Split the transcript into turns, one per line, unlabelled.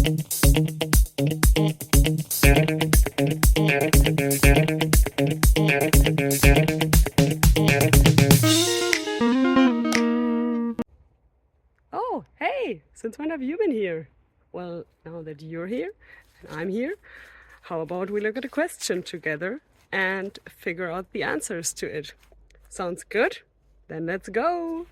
Oh, hey, since when have you been here? Well, now that you're here and I'm here, how about we look at a question together and figure out the answers to it? Sounds good? Then let's go!